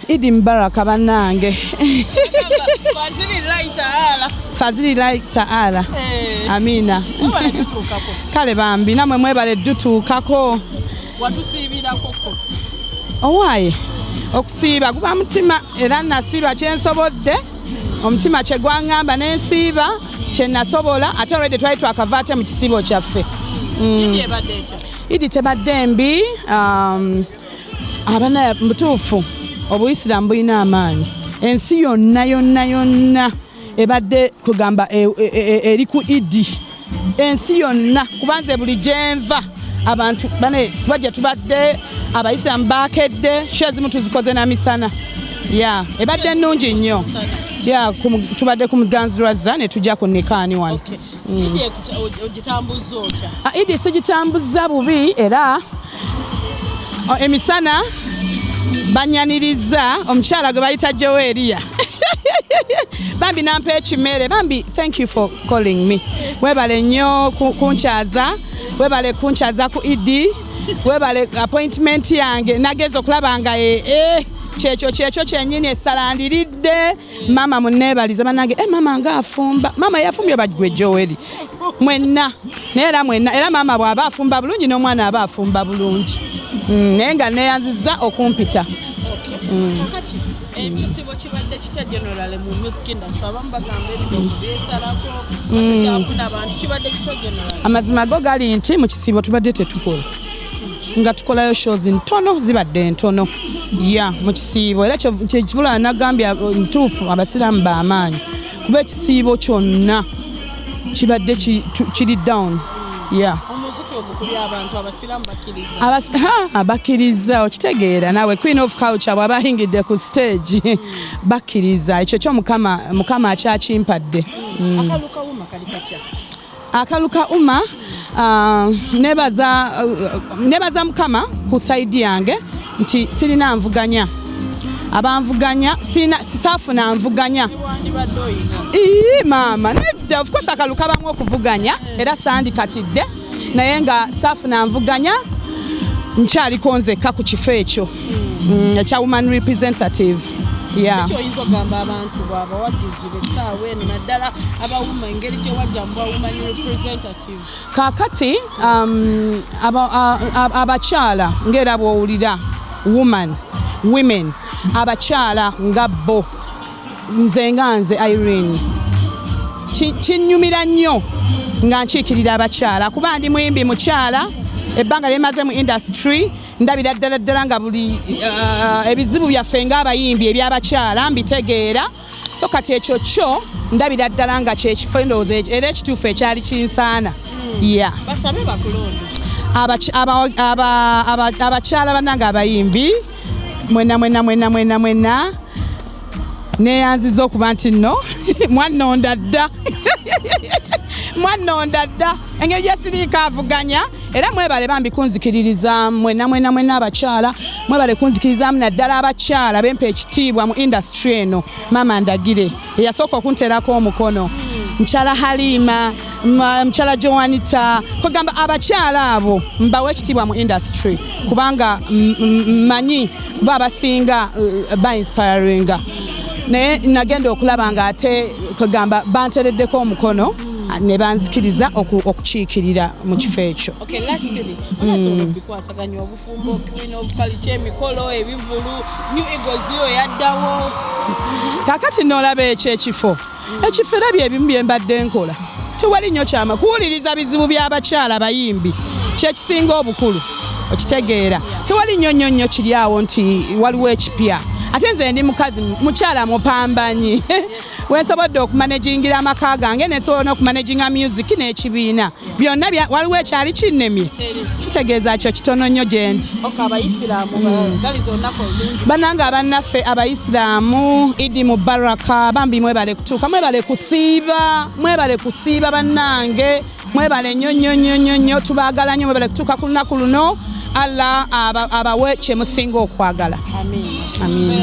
Idi Mbaraka bannange. Fazili Taala. Amina. Kale bambi namwe mwebale dutuukako. Watusiibirako. Owaaye okusiiba kuba mutima era nasiiba kyensobodde omutima kye gwangamba n'ensiiba kye nasobola ate olwedde twali twakavaate mu kisiibo kyaffe. Idi tebadde mbi abana mutuufu obuyisiraamu bulina amaanyi ensi yonna ebadde kugamba eri ku Idi ensi yonna kubanze buli gyenva abantu bane tubajja tubadde abayisiraamu bakedde shezimu tuzikoze na misana ebadde nnungi nnyo tubadde ku muganzirwaza ne tujja ku nekaani wano. Idi sigitambuza bubi era emisana banyaniriza omukyala gwe bayita Joelia bambi nampa ekimere bambi thank you for calling me webale nnyo kunkyaza webale kunkyaza ku Idi webale appointment yange nageza okulaba nga kyekyo kyennyini esalandiridde mama munneebaliza bannange mama ng'afumba mama yafumbye bagwe Joeli mwenna naye era mwenna era mama bw'aba afumba bulungi n'omwana aba afumba bulungi naye nga neeyanziza okumpita. Kakati ekisibo kibadde kita general mu music industry abamu bagamba ebintu byesalako batekyafuna abantu kibadde kita general. Amazima go gali nti mu kisibo tubadde tetukola nga tukolayo shows ntono zibadde ntono mu kisiibo era kyekivula nagambya ntuufu abasiraamu b'amaanyi kuba ekisiibo kyonna kibadde kiri down. Omuziki ogukubya abantu abasiraamu bakkiriza bakkiriza okitegeera nawe Queen of Culture bw'aba ayingidde ku stage bakkiriza ekyo kyo mukama akyakimpadde. Akaluka uma kali katya akaluka uma nebaza mukama ku side yange nti sirina nvuganya abanvuganya sisaafuna nvuganya mama nedda of course akaluka bamu okuvuganya era sandikatidde naye nga saafuna nvuganya nkyaliko nzekka ku kifo ekyo ekya woman representative. Ekyoyinza ogamba abantu bw'abawagizi b'essaawa eno naddala abawuma engeri gye wajja mu woman representative. Kaakati abakyala ng'era bw'owulira women abakyala nga bo nze Iren kinnyumira nnyo nga nkiikirira abakyala kuba ndi muyimbi mukyala ebbanga lyemaze mu industry ndabira ddala nga buli ebizibu byaffe ng'abayimbi eby'abakyala mbitegeera so kati ekyo kyo ndabira ddala nga kyekifo endowooza era ekituufu ekyali kinsaana. Basabe bakulonde abakyala bannange abayimbi mwenna neeyanziza okuba nti nno mwannonda dda engeri gyesiriika avuganya era mwebale bambi kunzikiririza mwenna abakyala mwebale kunzikirizaamu naddala abakyala bempa ekitiibwa mu industry eno mama ndagire eyasooka okunteerako omukono mukyala Halima mukyala Joanita kwegamba abakyala abo mbawe ekitiibwa mu industry kubanga mmanyi kuba abasinga ba-inspiringa naye nagenda okulaba nga ate kwegamba banteereddeko omukono ne banzikiriza okukiikirira mu kifo ekyo. Lastly, onasobola okubikwasaganya obufumbo Queen of Culture emikolo ebivulu New Eagles yo yaddawo kakati n'olaba ekifo era byebimu bye mbadde nkola tewali nnyo kyama kuwuliriza bizibu by'abakyala bayimbi kyekisinga obukulu okitegeera tewali nnyo kiri awo nti waliwo ekipya ate nze ndi mukazi mukyala mupambanyi wensobodde okumanagingira amaka gange nesobola n'okumanaginga music n'ekibiina byonna waliwo ekyali kinnemye kitegeeza kyo kitono nnyo gye ndi. Bannange abannaffe abayisiraamu Idi Mubaraka bambi mwebale kutuuka mwebale kusiiba bannange mwebale nnyo tubaagala nnyo mwebale kutuuka ku lunaku luno Allah abawe kye musinga okwagala. Amin.